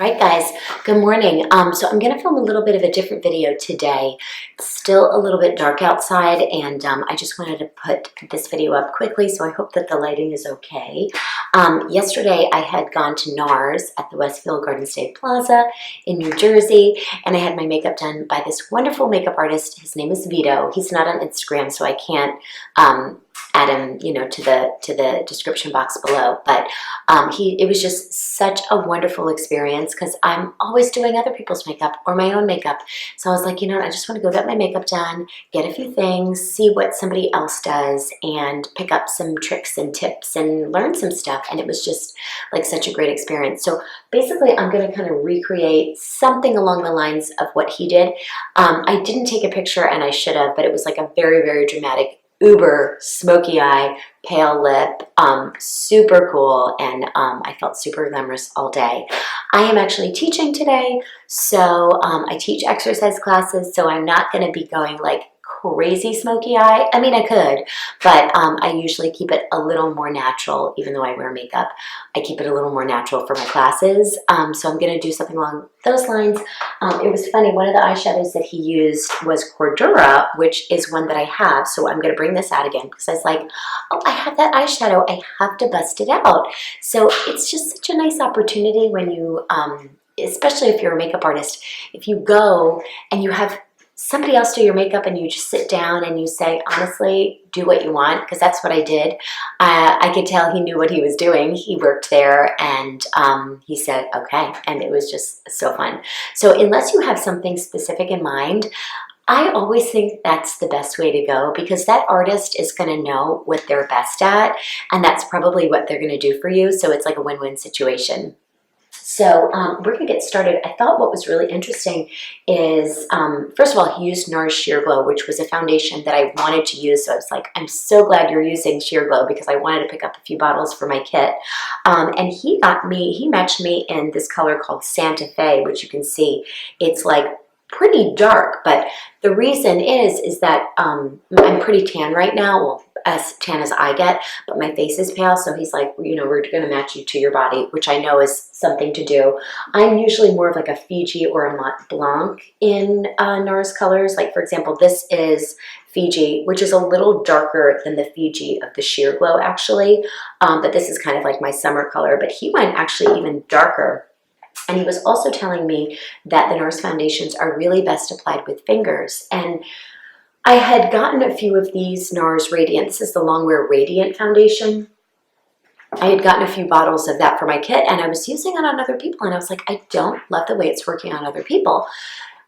Alright guys, good morning. So I'm going to film a little bit of a different video today. It's still a little bit dark outside and I just wanted to put this video up quickly, so I hope that the lighting is okay. Yesterday I had gone to NARS at the Westfield Garden State Plaza in New Jersey, and I had my makeup done by this wonderful makeup artist. His name is Vito. He's not on Instagram, so I can't add him, to the description box below. But it was just such a wonderful experience because I'm always doing other people's makeup or my own makeup. So I was like, I just want to go get my makeup done, get a few things, see what somebody else does, and pick up some tricks and tips and learn some stuff. And it was just like such a great experience. So basically, I'm going to kind of recreate something along the lines of what he did. I didn't take a picture, and I should have, but it was like a very, very dramatic uber smoky eye, pale lip, super cool, and I felt super glamorous all day. I am actually teaching today, so I teach exercise classes, so I'm not going to be going like crazy smoky eye. I mean, I could, but I usually keep it a little more natural. Even though I wear makeup, I keep it a little more natural for my classes. So I'm going to do something along those lines. It was funny, one of the eyeshadows that he used was Cordura, which is one that I have. So I'm going to bring this out again because I was like, oh, I have that eyeshadow. I have to bust it out. So it's just such a nice opportunity when you, especially if you're a makeup artist, if you go and you have somebody else do your makeup and you just sit down and you say, honestly, do what you want, because that's what I did. I could tell he knew what he was doing. He worked there, and he said, okay, and it was just so fun. So unless you have something specific in mind, I always think that's the best way to go, because that artist is going to know what they're best at, and that's probably what they're going to do for you. So it's like a win-win situation. So we're going to get started. I thought what was really interesting is, first of all, he used NARS Sheer Glow, which was a foundation that I wanted to use. So I was like, I'm so glad you're using Sheer Glow, because I wanted to pick up a few bottles for my kit. And he matched me in this color called Santa Fe, which you can see. It's like pretty dark, but the reason is that I'm pretty tan right now. Well, as tan as I get, but my face is pale, so he's like, we're going to match you to your body, which I know is something to do. I'm usually more of like a Fiji or a Mont Blanc in NARS colors. Like, for example, this is Fiji, which is a little darker than the Fiji of the Sheer Glow, actually, but this is kind of like my summer color, but he went actually even darker. And he was also telling me that the NARS foundations are really best applied with fingers. And I had gotten a few of these NARS Radiant. This is the Longwear Radiant foundation. I had gotten a few bottles of that for my kit, and I was using it on other people, and I was like, I don't love the way it's working on other people.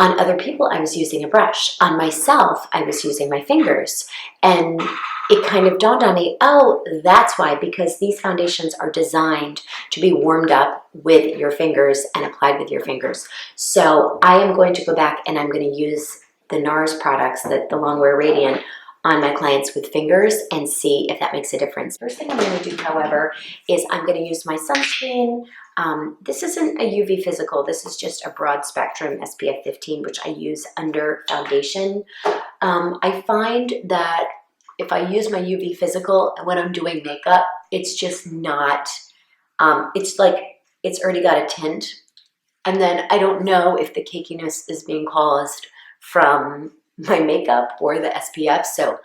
On other people, I was using a brush. On myself, I was using my fingers. And it kind of dawned on me, oh, that's why, because these foundations are designed to be warmed up with your fingers and applied with your fingers. So I am going to go back and I'm going to use the NARS products, the Longwear Radiant, on my clients with fingers and see if that makes a difference. First thing I'm going to do, however, is I'm going to use my sunscreen. This isn't a UV physical. This is just a broad spectrum SPF 15, which I use under foundation. I find that if I use my UV physical when I'm doing makeup, it's just not, it's like it's already got a tint. And then I don't know if the cakiness is being caused from my makeup or the SPF. So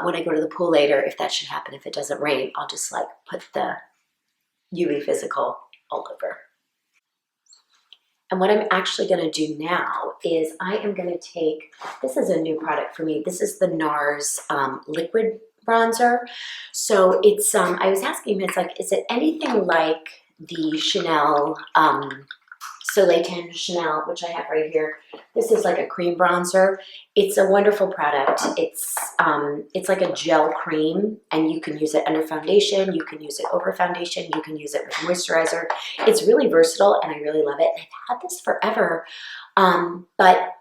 when I go to the pool later, if that should happen, if it doesn't rain, I'll just like put the UV physical all over. And what I'm actually going to do now is I am going to take, this is a new product for me. This is the NARS liquid bronzer. So it's, I was asking him, it's like, is it anything like the Chanel, Soleil Tan Chanel, which I have right here. This is like a cream bronzer. It's a wonderful product. It's like a gel cream, and you can use it under foundation. You can use it over foundation. You can use it with moisturizer. It's really versatile, and I really love it. I've had this forever, but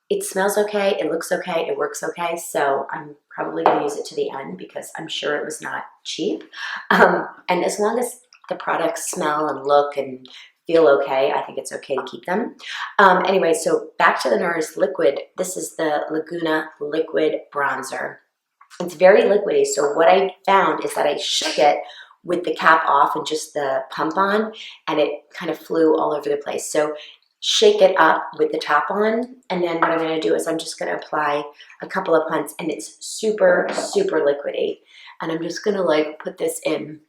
it smells okay. It looks okay. It works okay. So I'm probably going to use it to the end because I'm sure it was not cheap. And as long as the products smell and look and feel okay, I think it's okay to keep them. Anyway, so back to the NARS liquid. This is the Laguna liquid bronzer. It's very liquidy, so what I found is that I shook it with the cap off and just the pump on, and it kind of flew all over the place. So shake it up with the top on, and then what I'm going to do is I'm just going to apply a couple of pumps, and it's super, super liquidy. And I'm just going to like put this in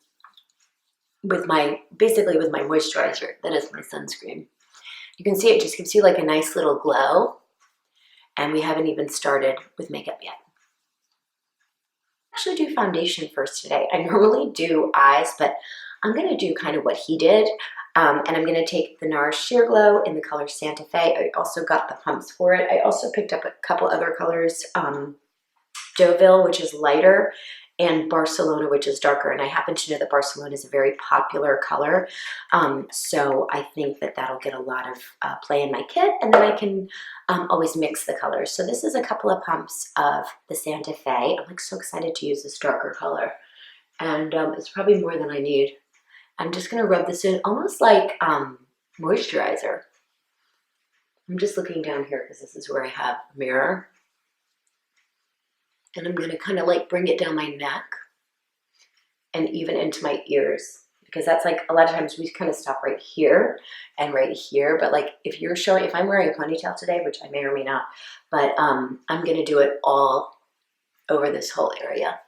with my, basically with my moisturizer, that is my sunscreen. You can see it just gives you like a nice little glow, and we haven't even started with makeup yet. Actually do foundation first today. I normally do eyes, but I'm going to do kind of what he did. And I'm going to take the NARS Sheer Glow in the color Santa Fe. I also got the pumps for it. I also picked up a couple other colors, Deauville, which is lighter, and Barcelona, which is darker. And I happen to know that Barcelona is a very popular color. So I think that that'll get a lot of play in my kit, and then I can always mix the colors. So this is a couple of pumps of the Santa Fe. I'm like so excited to use this darker color. And it's probably more than I need. I'm just gonna rub this in almost like moisturizer. I'm just looking down here because this is where I have a mirror. And I'm gonna kind of like bring it down my neck and even into my ears, because that's like a lot of times we kind of stop right here and right here. But like if you're showing, if I'm wearing a ponytail today, which I may or may not, but I'm gonna do it all over this whole area.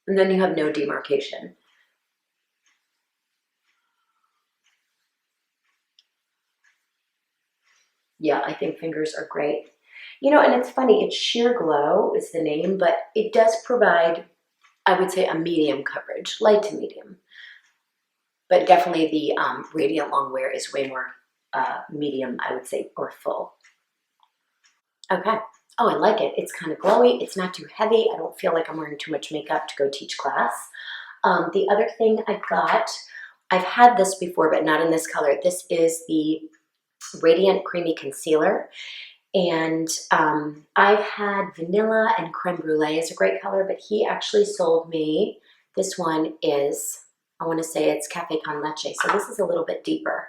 And then you have no demarcation. Yeah, I think fingers are great. You know, and it's funny, it's Sheer Glow is the name, but it does provide, I would say, a medium coverage, light to medium. But definitely the Radiant Longwear is way more medium, I would say, or full. Okay. Oh, I like it. It's kind of glowy. It's not too heavy. I don't feel like I'm wearing too much makeup to go teach class. The other thing I got, I've had this before, but not in this color. This is the Radiant Creamy Concealer. And I've had Vanilla and Creme Brulee is a great color, but he actually sold me, this one is, I want to say it's Cafe Con Leche. So this is a little bit deeper.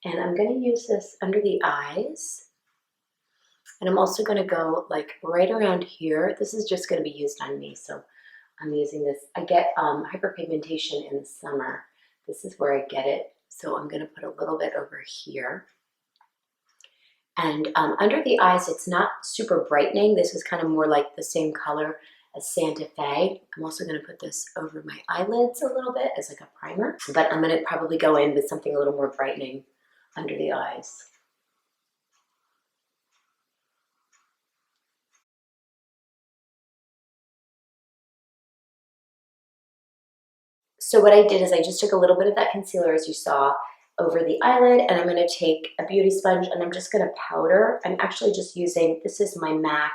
And I'm going to use this under the eyes. And I'm also going to go like right around here. This is just going to be used on me. So I'm using this. I get hyperpigmentation in the summer. This is where I get it. So I'm going to put a little bit over here. And under the eyes, it's not super brightening. This is kind of more like the same color as Santa Fe. I'm also going to put this over my eyelids a little bit as like a primer. But I'm going to probably go in with something a little more brightening under the eyes. So what I did is I just took a little bit of that concealer, as you saw, over the eyelid, and I'm going to take a beauty sponge and I'm just going to powder. I'm actually just using, this is my MAC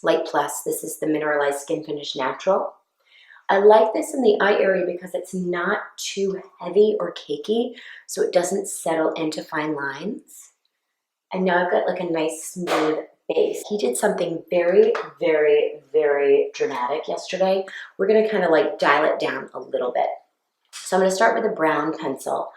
Light Plus. This is the Mineralized Skin Finish Natural. I like this in the eye area because it's not too heavy or cakey, so it doesn't settle into fine lines. And now I've got like a nice smooth base. He did something very, very, very dramatic yesterday. We're gonna kind of like dial it down a little bit. So I'm gonna start with a brown pencil.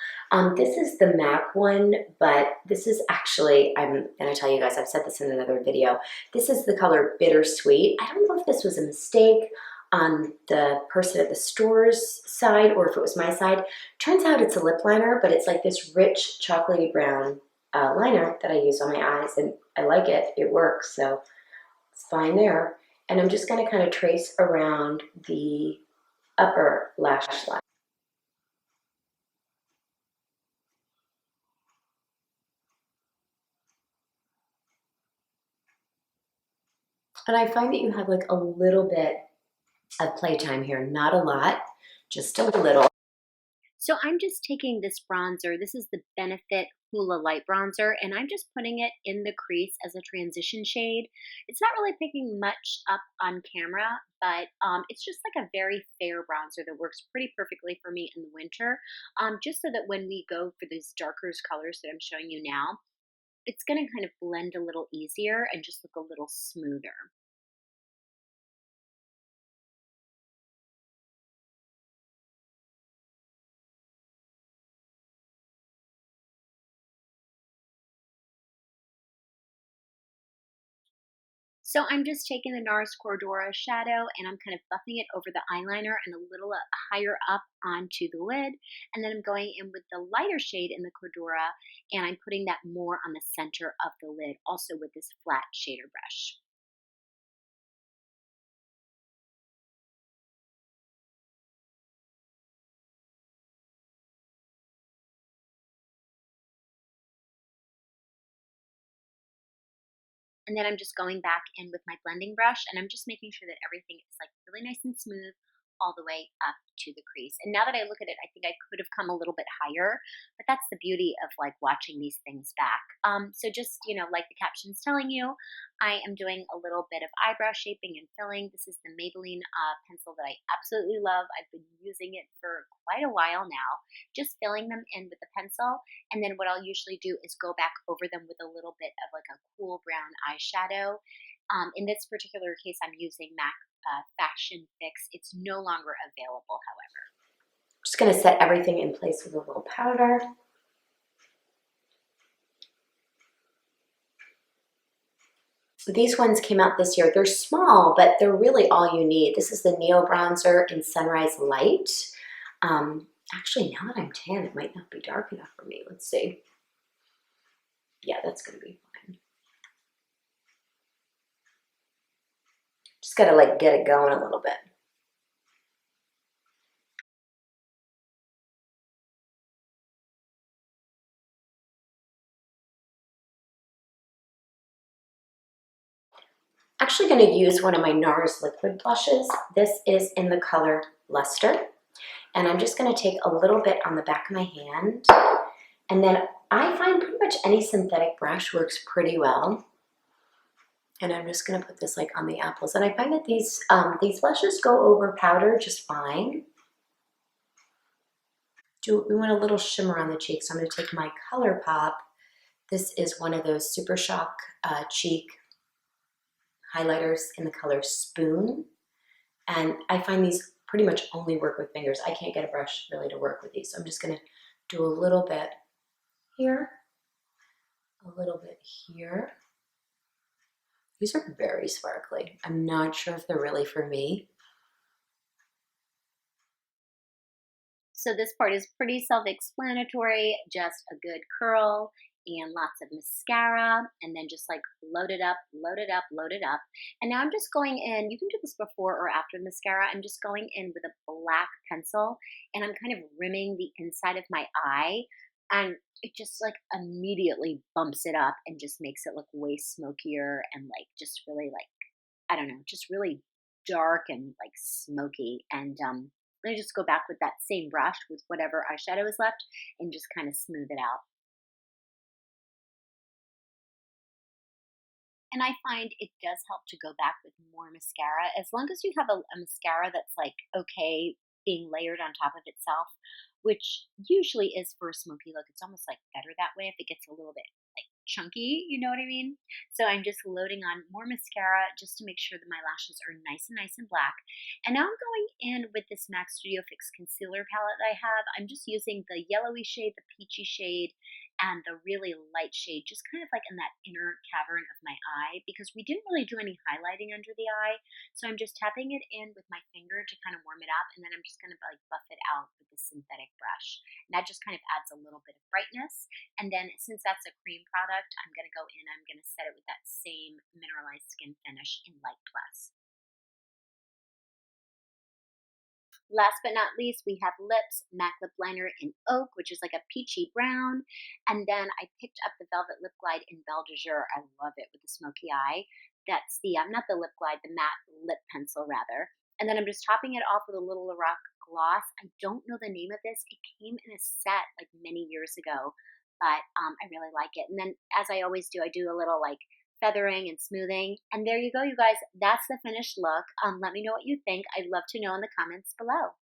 This is the MAC one, but this is actually, I'm gonna tell you guys, I've said this in another video, this is the color Bittersweet. I don't know if this was a mistake on the person at the store's side or if it was my side. Turns out it's a lip liner, but it's like this rich chocolatey brown liner that I use on my eyes, and I like it. It works, so it's fine there. And I'm just going to kind of trace around the upper lash line. And I find that you have like a little bit of playtime here, not a lot, just a little. So I'm just taking this bronzer. This is the Benefit Hoola Light Bronzer, and I'm just putting it in the crease as a transition shade. It's not really picking much up on camera, but it's just like a very fair bronzer that works pretty perfectly for me in the winter, just so that when we go for these darker colors that I'm showing you now, it's going to kind of blend a little easier and just look a little smoother. So I'm just taking the NARS Cordura shadow and I'm kind of buffing it over the eyeliner and a little higher up onto the lid. And then I'm going in with the lighter shade in the Cordura and I'm putting that more on the center of the lid, also with this flat shader brush. And then I'm just going back in with my blending brush and I'm just making sure that everything is like really nice and smooth all the way up to the crease. And now that I look at it, I think I could have come a little bit higher, but that's the beauty of like watching these things back. So just, like the caption's telling you, I am doing a little bit of eyebrow shaping and filling. This is the Maybelline pencil that I absolutely love. I've been using it for quite a while now, just filling them in with the pencil. And then what I'll usually do is go back over them with a little bit of like a cool brown eyeshadow. In this particular case, I'm using MAC Fashion Fix. It's no longer available, however. Just going to set everything in place with a little powder. So these ones came out this year. They're small, but they're really all you need. This is the Neo Bronzer in Sunrise Light. Actually, now that I'm tan, it might not be dark enough for me. Let's see. Yeah, that's going to be fine. Just got to like get it going a little bit. Actually going to use one of my NARS liquid blushes. This is in the color Luster. And I'm just going to take a little bit on the back of my hand. And then I find pretty much any synthetic brush works pretty well. And I'm just going to put this like on the apples. And I find that these blushes go over powder just fine. We want a little shimmer on the cheek. So I'm going to take my ColourPop. This is one of those Super Shock cheek highlighters in the color Spoon. And I find these pretty much only work with fingers. I can't get a brush really to work with these. So I'm just going to do a little bit here, a little bit here. These are very sparkly. I'm not sure if they're really for me. So this part is pretty self-explanatory, just a good curl and lots of mascara, and then just like load it up, load it up, load it up. And now I'm just going in, you can do this before or after the mascara, I'm just going in with a black pencil and I'm kind of rimming the inside of my eye, and it just like immediately bumps it up and just makes it look way smokier and like just really like, I don't know, just really dark and like smoky. And then I just go back with that same brush with whatever eyeshadow is left and just kind of smooth it out. And I find it does help to go back with more mascara. As long as you have a mascara that's like okay being layered on top of itself, which usually is for a smoky look. It's almost like better that way if it gets a little bit like chunky, you know what I mean? So I'm just loading on more mascara just to make sure that my lashes are nice and black. And now I'm going in with this MAC Studio Fix concealer palette that I have. I'm just using the yellowy shade, the peachy shade, and the really light shade, just kind of like in that inner cavern of my eye, because we didn't really do any highlighting under the eye. So I'm just tapping it in with my finger to kind of warm it up, and then I'm just going to like buff it out with the synthetic brush. And that just kind of adds a little bit of brightness. And then since that's a cream product, I'm going to go in, I'm going to set it with that same mineralized skin finish in Light Plus. Last but not least, we have lips, MAC lip liner in Oak, which is like a peachy brown. And then I picked up the Velvet Lip Glide in Belle de Jour. I love it with the smoky eye. That's the, not the lip glide, the matte lip pencil rather. And then I'm just topping it off with a little Lorac gloss. I don't know the name of this. It came in a set like many years ago, but I really like it. And then as I always do, I do a little like feathering and smoothing. And there you go, you guys. That's the finished look. Let me know what you think. I'd love to know in the comments below.